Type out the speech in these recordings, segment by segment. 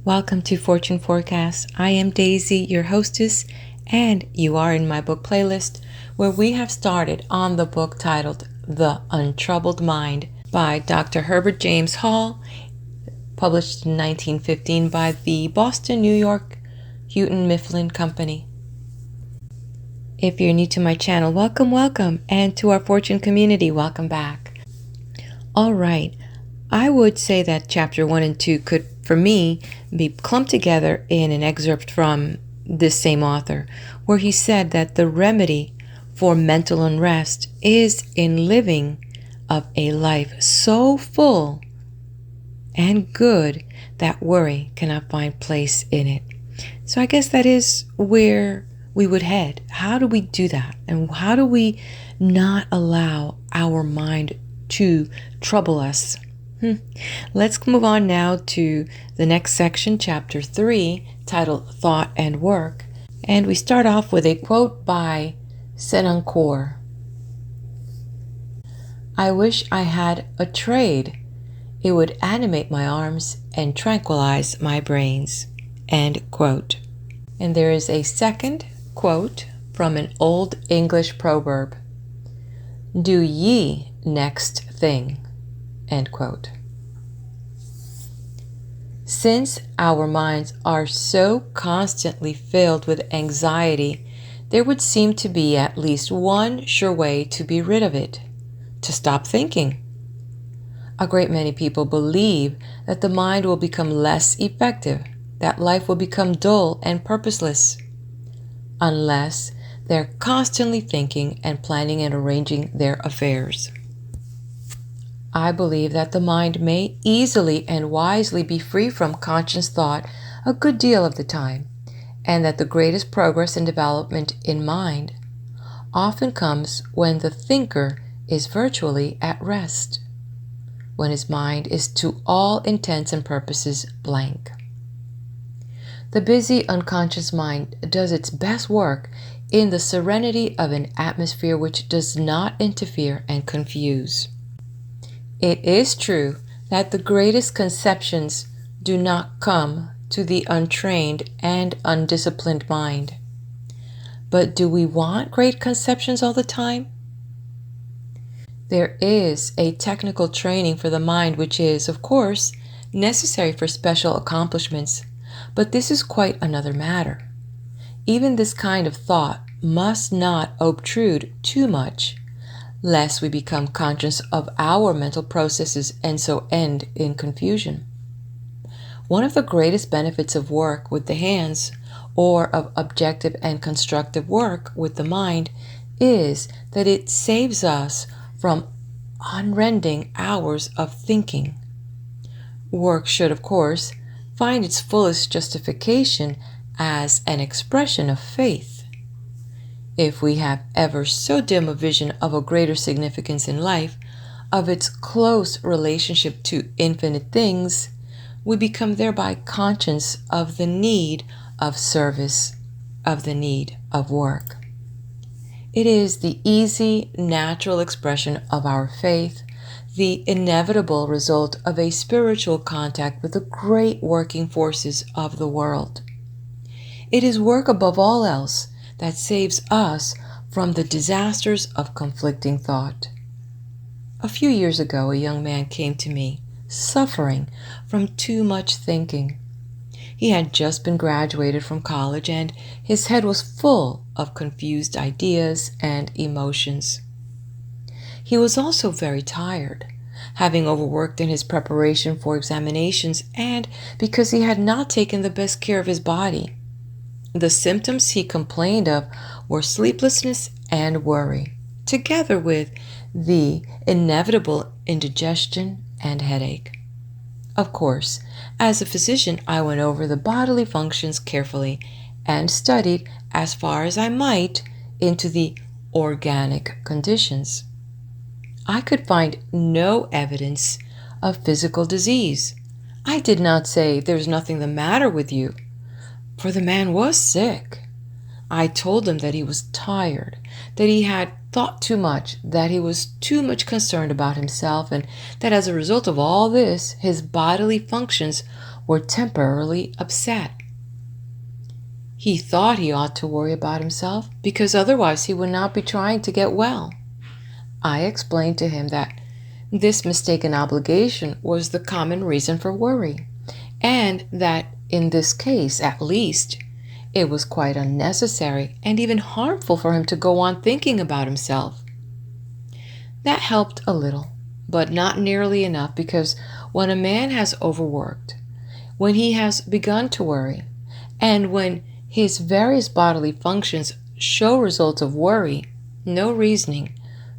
Welcome to Fortune Forecast. I am Daisy, your hostess, and you are in my book playlist, where we have started on the book titled The Untroubled Mind by Dr. Herbert James Hall, published in 1915 by the Boston, New York, Houghton Mifflin Company. If you're new to my channel, welcome, and to our Fortune community, welcome back. All right, I would say that chapter 1 and 2 could, for me, be clumped together in an excerpt from this same author, where he said that the remedy for mental unrest is in living of a life so full and good that worry cannot find place in it. So I guess that is where we would head. How do we do that? And how do we not allow our mind to trouble us? Let's move on now to the next section, chapter 3, titled Thought and Work. And we start off with a quote by Senancour. "I wish I had a trade. It would animate my arms and tranquilize my brains." End quote. And there is a second quote from an old English proverb. "Do ye next thing." End quote. Since our minds are so constantly filled with anxiety, there would seem to be at least one sure way to be rid of it: to stop thinking. A great many people believe that the mind will become less effective, that life will become dull and purposeless, unless they're constantly thinking and planning and arranging their affairs. I believe that the mind may easily and wisely be free from conscious thought a good deal of the time, and that the greatest progress and development in mind often comes when the thinker is virtually at rest, when his mind is to all intents and purposes blank. The busy unconscious mind does its best work in the serenity of an atmosphere which does not interfere and confuse. It is true that the greatest conceptions do not come to the untrained and undisciplined mind. But do we want great conceptions all the time? There is a technical training for the mind which is, of course, necessary for special accomplishments, but this is quite another matter. Even this kind of thought must not obtrude too much, lest we become conscious of our mental processes and so end in confusion. One of the greatest benefits of work with the hands, or of objective and constructive work with the mind, is that it saves us from unending hours of thinking. Work should, of course, find its fullest justification as an expression of faith. If we have ever so dim a vision of a greater significance in life, of its close relationship to infinite things, we become thereby conscious of the need of service, of the need of work. It is the easy, natural expression of our faith, the inevitable result of a spiritual contact with the great working forces of the world. It is work above all else that saves us from the disasters of conflicting thought. A few years ago, a young man came to me, suffering from too much thinking. He had just been graduated from college, and his head was full of confused ideas and emotions. He was also very tired, having overworked in his preparation for examinations and because he had not taken the best care of his body. The symptoms he complained of were sleeplessness and worry, together with the inevitable indigestion and headache. Of course, as a physician, I went over the bodily functions carefully and studied, as far as I might, into the organic conditions. I could find no evidence of physical disease. I did not say, "There's nothing the matter with you," for the man was sick. I told him that he was tired, that he had thought too much, that he was too much concerned about himself, and that as a result of all this, his bodily functions were temporarily upset. He thought he ought to worry about himself because otherwise he would not be trying to get well. I explained to him that this mistaken obligation was the common reason for worry, and that in this case, at least, it was quite unnecessary and even harmful for him to go on thinking about himself. That helped a little, but not nearly enough, because when a man has overworked, when he has begun to worry, and when his various bodily functions show results of worry, no reasoning,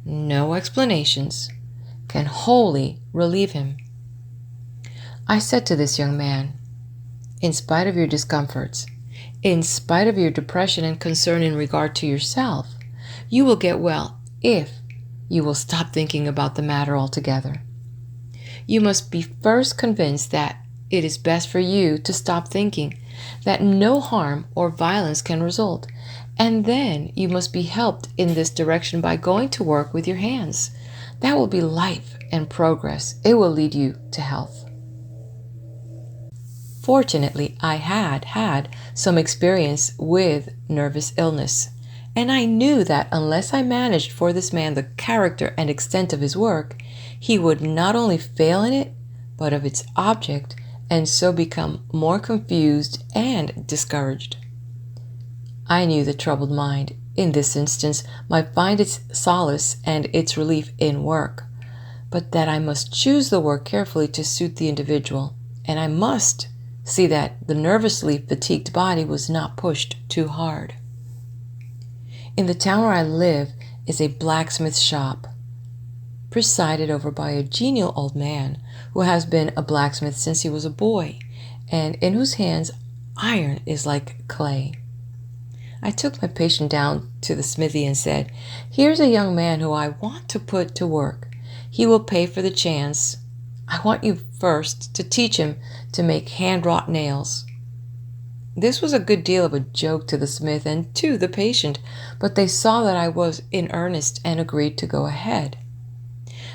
no explanations can wholly relieve him. I said to this young man, in spite of your discomforts, in spite of your depression and concern in regard to yourself, you will get well if you will stop thinking about the matter altogether. You must be first convinced that it is best for you to stop thinking, that no harm or violence can result, and then you must be helped in this direction by going to work with your hands. That will be life and progress. It will lead you to health. Fortunately, I had some experience with nervous illness, and I knew that unless I managed for this man the character and extent of his work, he would not only fail in it, but of its object, and so become more confused and discouraged. I knew the troubled mind, in this instance, might find its solace and its relief in work, but that I must choose the work carefully to suit the individual, and I must see that the nervously fatigued body was not pushed too hard. In the town where I live is a blacksmith shop, presided over by a genial old man who has been a blacksmith since he was a boy, and in whose hands iron is like clay. I took my patient down to the smithy and said, "Here's a young man who I want to put to work. He will pay for the chance. I want you first to teach him to make hand-wrought nails." This was a good deal of a joke to the smith and to the patient, but they saw that I was in earnest and agreed to go ahead.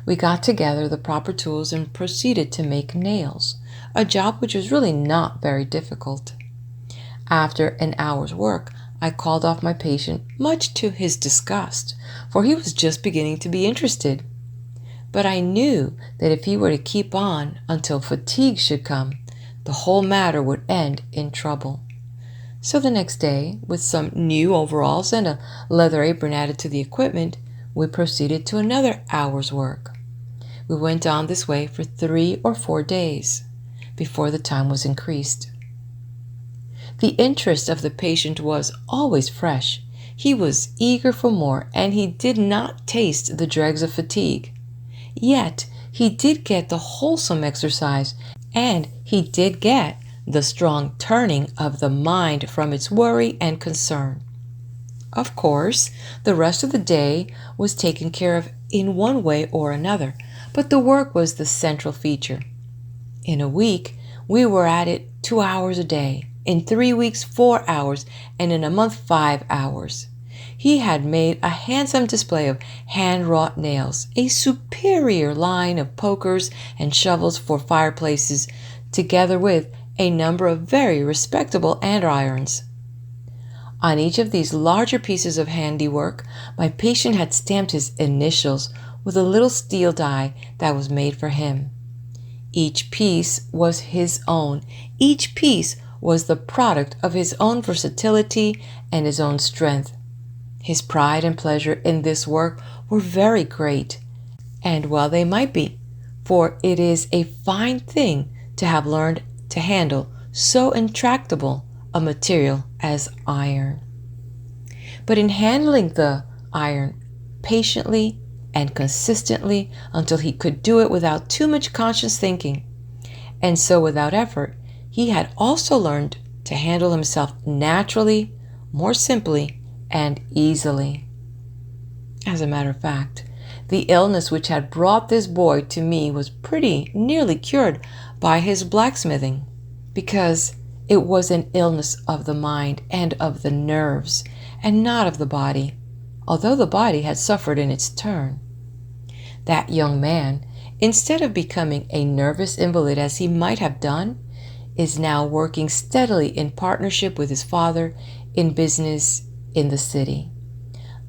We got together the proper tools and proceeded to make nails, a job which was really not very difficult. After an hour's work, I called off my patient, much to his disgust, for he was just beginning to be interested. But I knew that if he were to keep on until fatigue should come, the whole matter would end in trouble. So the next day, with some new overalls and a leather apron added to the equipment, we proceeded to another hour's work. We went on this way for 3 or 4 days, before the time was increased. The interest of the patient was always fresh. He was eager for more, and he did not taste the dregs of fatigue. Yet he did get the wholesome exercise, and he did get the strong turning of the mind from its worry and concern. Of course, the rest of the day was taken care of in one way or another, but the work was the central feature. In a week, we were at it 2 hours a day, in 3 weeks 4 hours, and in a month 5 hours. He had made a handsome display of hand-wrought nails, a superior line of pokers and shovels for fireplaces, together with a number of very respectable andirons. On each of these larger pieces of handiwork, my patient had stamped his initials with a little steel die that was made for him. Each piece was his own. Each piece was the product of his own versatility and his own strength. His pride and pleasure in this work were very great, and well they might be, for it is a fine thing to have learned to handle so intractable a material as iron. But in handling the iron patiently and consistently until he could do it without too much conscious thinking, and so without effort, he had also learned to handle himself naturally, more simply, and easily. As a matter of fact, the illness which had brought this boy to me was pretty nearly cured by his blacksmithing, because it was an illness of the mind and of the nerves, and not of the body, although the body had suffered in its turn. That young man, instead of becoming a nervous invalid as he might have done, is now working steadily in partnership with his father in business in the city.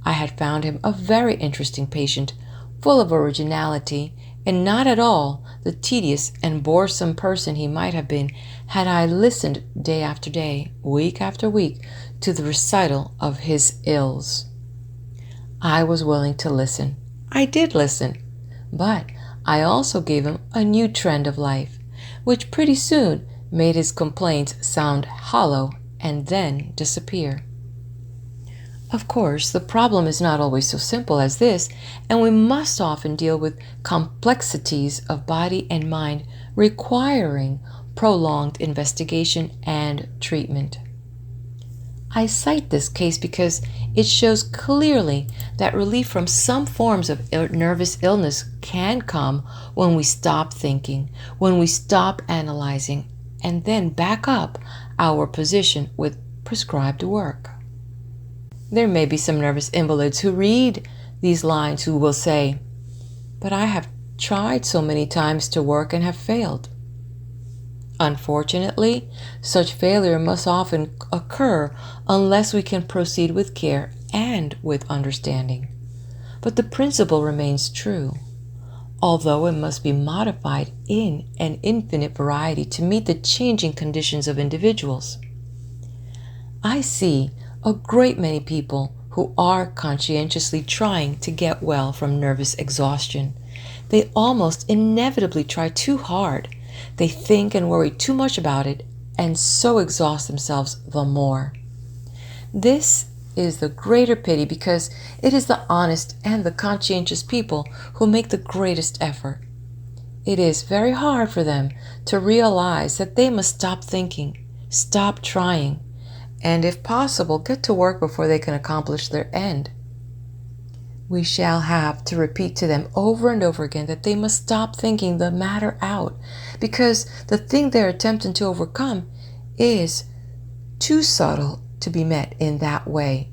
I had found him a very interesting patient, full of originality, and not at all the tedious and boresome person he might have been had I listened day after day, week after week, to the recital of his ills. I was willing to listen. I did listen, but I also gave him a new trend of life, which pretty soon made his complaints sound hollow and then disappear. Of course, the problem is not always so simple as this, and we must often deal with complexities of body and mind requiring prolonged investigation and treatment. I cite this case because it shows clearly that relief from some forms of nervous illness can come when we stop thinking, when we stop analyzing, and then back up our position with prescribed work. There may be some nervous invalids who read these lines who will say, "But I have tried so many times to work and have failed." Unfortunately, such failure must often occur unless we can proceed with care and with understanding. But the principle remains true, although it must be modified in an infinite variety to meet the changing conditions of individuals. I see a great many people who are conscientiously trying to get well from nervous exhaustion. They almost inevitably try too hard. They think and worry too much about it and so exhaust themselves the more. This is the greater pity because it is the honest and the conscientious people who make the greatest effort. It is very hard for them to realize that they must stop thinking, stop trying, and if possible, get to work before they can accomplish their end. We shall have to repeat to them over and over again that they must stop thinking the matter out, because the thing they're attempting to overcome is too subtle to be met in that way.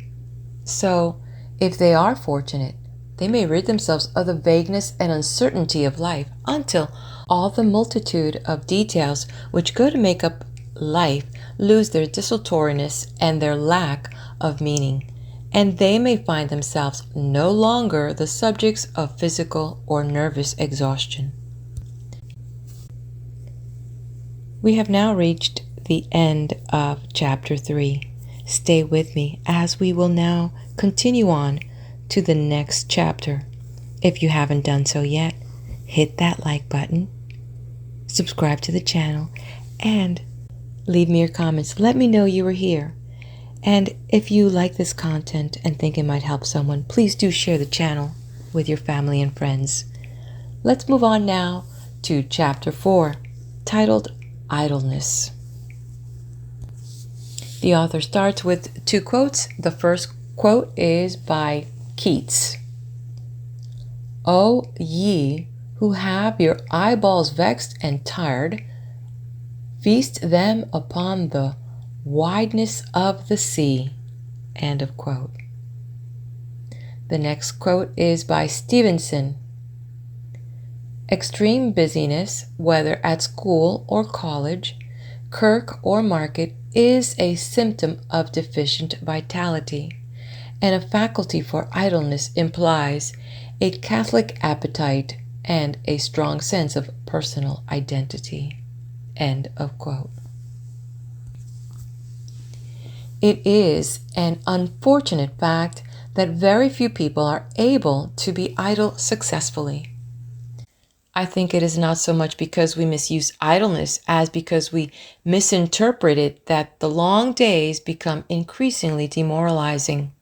So, if they are fortunate, they may rid themselves of the vagueness and uncertainty of life until all the multitude of details which go to make up life lose their desultoriness and their lack of meaning, and they may find themselves no longer the subjects of physical or nervous exhaustion. We have now reached the end of Chapter 3. Stay with me as we will now continue on to the next chapter. If you haven't done so yet, hit that like button, subscribe to the channel, and leave me your comments. Let me know you were here. And if you like this content and think it might help someone, please do share the channel with your family and friends. Let's move on now to Chapter 4, titled Idleness. The author starts with 2 quotes. The first quote is by Keats. "O ye who have your eyeballs vexed and tired, feast them upon the wideness of the sea." End of quote. The next quote is by Stevenson. "Extreme busyness, whether at school or college, kirk or market, is a symptom of deficient vitality, and a faculty for idleness implies a catholic appetite and a strong sense of personal identity." End of quote. It is an unfortunate fact that very few people are able to be idle successfully. I think it is not so much because we misuse idleness as because we misinterpret it that the long days become increasingly demoralizing.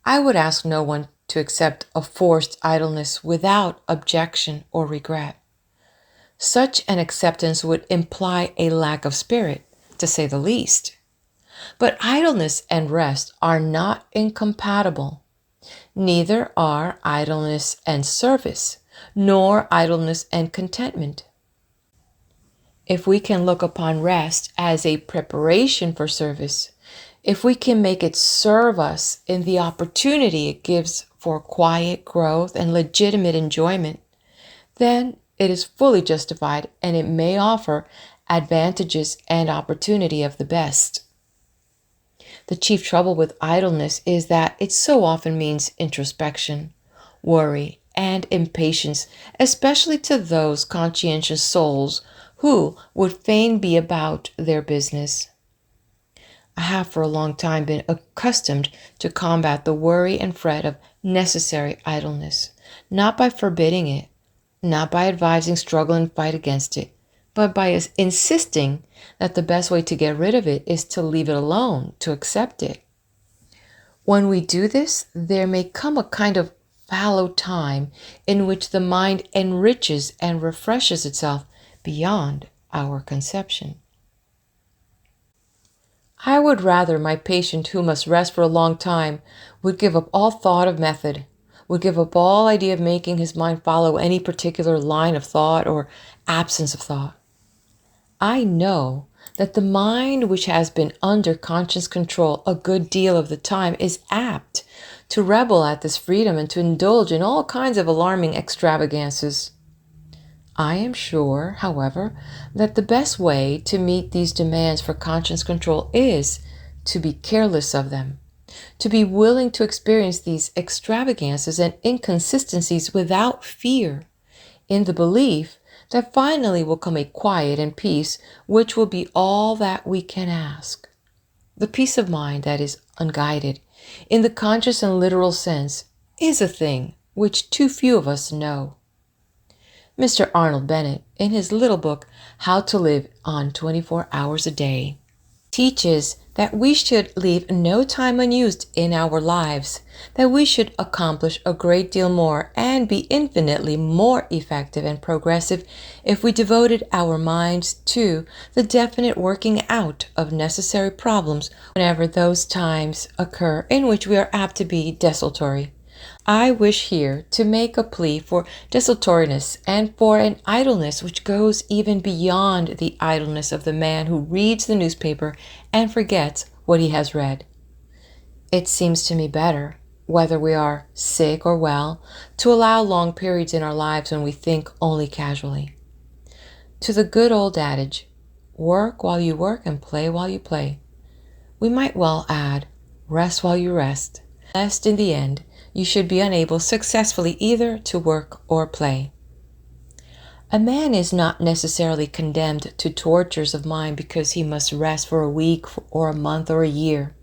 I would ask no one to accept a forced idleness without objection or regret. Such an acceptance would imply a lack of spirit, to say the least. But idleness and rest are not incompatible. Neither are idleness and service, nor idleness and contentment. If we can look upon rest as a preparation for service, if we can make it serve us in the opportunity it gives for quiet growth and legitimate enjoyment, then it is fully justified and it may offer advantages and opportunity of the best. The chief trouble with idleness is that it so often means introspection, worry, and impatience, especially to those conscientious souls who would fain be about their business. I have for a long time been accustomed to combat the worry and fret of necessary idleness, not by forbidding it, not by advising struggle and fight against it, but by insisting that the best way to get rid of it is to leave it alone, to accept it. When we do this, there may come a kind of fallow time in which the mind enriches and refreshes itself beyond our conception. I would rather my patient who must rest for a long time would give up all thought of method, would give up all idea of making his mind follow any particular line of thought or absence of thought. I know that the mind which has been under conscious control a good deal of the time is apt to rebel at this freedom and to indulge in all kinds of alarming extravagances. I am sure, however, that the best way to meet these demands for conscious control is to be careless of them, to be willing to experience these extravagances and inconsistencies without fear, in the belief that finally will come a quiet and peace which will be all that we can ask. The peace of mind that is unguided, in the conscious and literal sense, is a thing which too few of us know. Mr. Arnold Bennett, in his little book, How to Live on 24 Hours a Day, teaches that we should leave no time unused in our lives, that we should accomplish a great deal more and be infinitely more effective and progressive if we devoted our minds to the definite working out of necessary problems whenever those times occur in which we are apt to be desultory. I wish here to make a plea for desultoriness and for an idleness which goes even beyond the idleness of the man who reads the newspaper and forgets what he has read. It seems to me better, whether we are sick or well, to allow long periods in our lives when we think only casually. To the good old adage, work while you work and play while you play, we might well add, rest while you rest, lest in the end you should be unable successfully either to work or play. A man is not necessarily condemned to tortures of mind because he must rest for a week or a month or a year.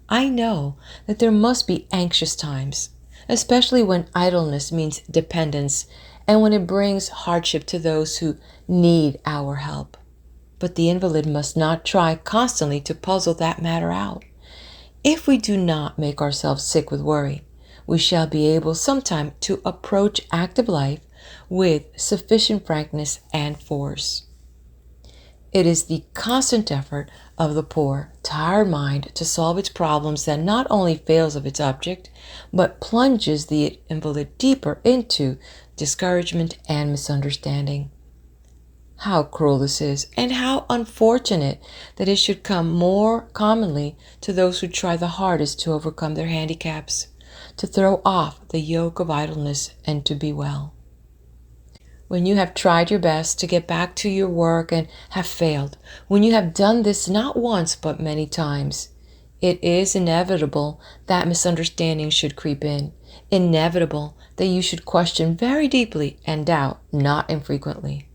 I know that there must be anxious times, especially when idleness means dependence and when it brings hardship to those who need our help. But the invalid must not try constantly to puzzle that matter out. If we do not make ourselves sick with worry, we shall be able sometime to approach active life with sufficient frankness and force. It is the constant effort of the poor, tired mind to solve its problems that not only fails of its object, but plunges the invalid deeper into discouragement and misunderstanding. How cruel this is, and how unfortunate that it should come more commonly to those who try the hardest to overcome their handicaps, to throw off the yoke of idleness and to be well. When you have tried your best to get back to your work and have failed, when you have done this not once but many times, it is inevitable that misunderstanding should creep in, inevitable that you should question very deeply and doubt not infrequently.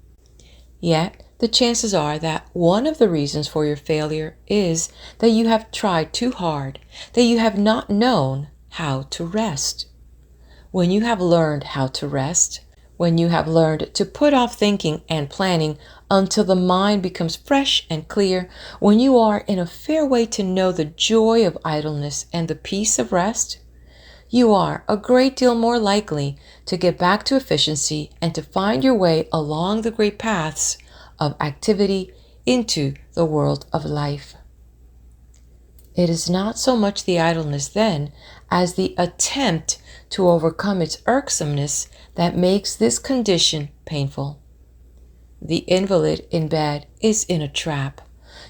Yet, the chances are that one of the reasons for your failure is that you have tried too hard, that you have not known how to rest. When you have learned how to rest, when you have learned to put off thinking and planning until the mind becomes fresh and clear, when you are in a fair way to know the joy of idleness and the peace of rest, you are a great deal more likely to get back to efficiency and to find your way along the great paths of activity into the world of life. It is not so much the idleness then as the attempt to overcome its irksomeness that makes this condition painful. The invalid in bed is in a trap,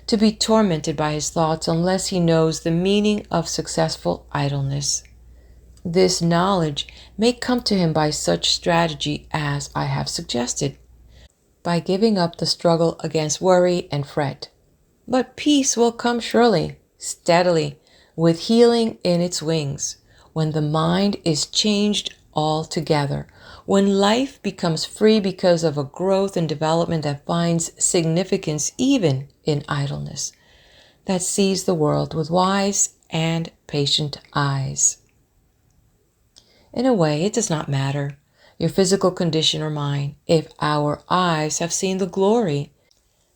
to be tormented by his thoughts unless he knows the meaning of successful idleness. This knowledge may come to him by such strategy as I have suggested, by giving up the struggle against worry and fret. But peace will come surely, steadily, with healing in its wings, when the mind is changed altogether, when life becomes free because of a growth and development that finds significance even in idleness, that sees the world with wise and patient eyes. In a way, it does not matter, your physical condition or mine, if our eyes have seen the glory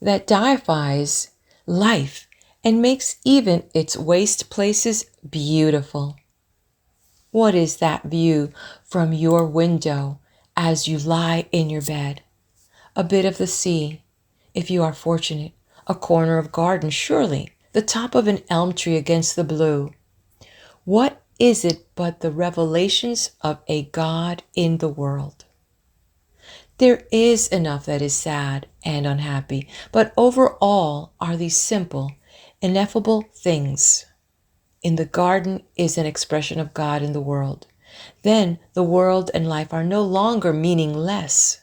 that deifies life and makes even its waste places beautiful. What is that view from your window as you lie in your bed? A bit of the sea, if you are fortunate, a corner of garden, surely, the top of an elm tree against the blue. What is it but the revelations of a God in the world? There is enough that is sad and unhappy, but overall are these simple, ineffable things. In the garden is an expression of God in the world. Then the world and life are no longer meaningless.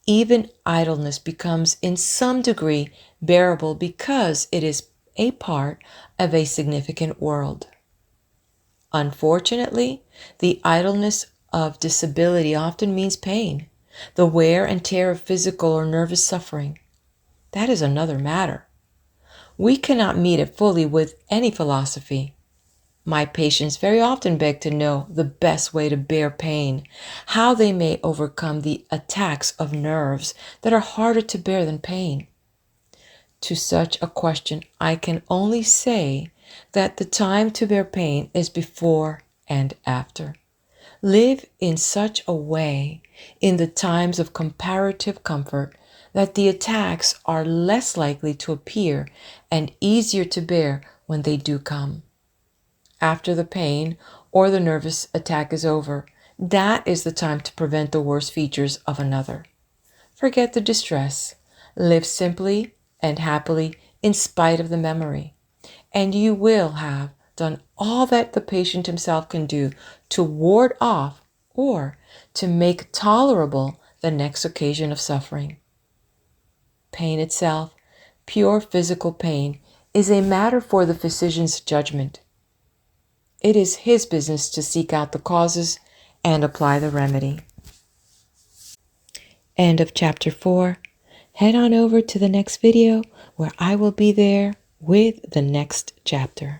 Even idleness becomes in some degree bearable because it is a part of a significant world. Unfortunately, the idleness of disability often means pain, the wear and tear of physical or nervous suffering. That is another matter. We cannot meet it fully with any philosophy. My patients very often beg to know the best way to bear pain, how they may overcome the attacks of nerves that are harder to bear than pain. To such a question, I can only say that the time to bear pain is before and after. Live in such a way in the times of comparative comfort that the attacks are less likely to appear and easier to bear when they do come. After the pain or the nervous attack is over, that is the time to prevent the worst features of another. Forget the distress. Live simply and happily in spite of the memory, and you will have done all that the patient himself can do to ward off or to make tolerable the next occasion of suffering. Pain itself, pure physical pain, is a matter for the physician's judgment. It is his business to seek out the causes and apply the remedy. End of chapter 4. Head on over to the next video where I will be there with the next chapter.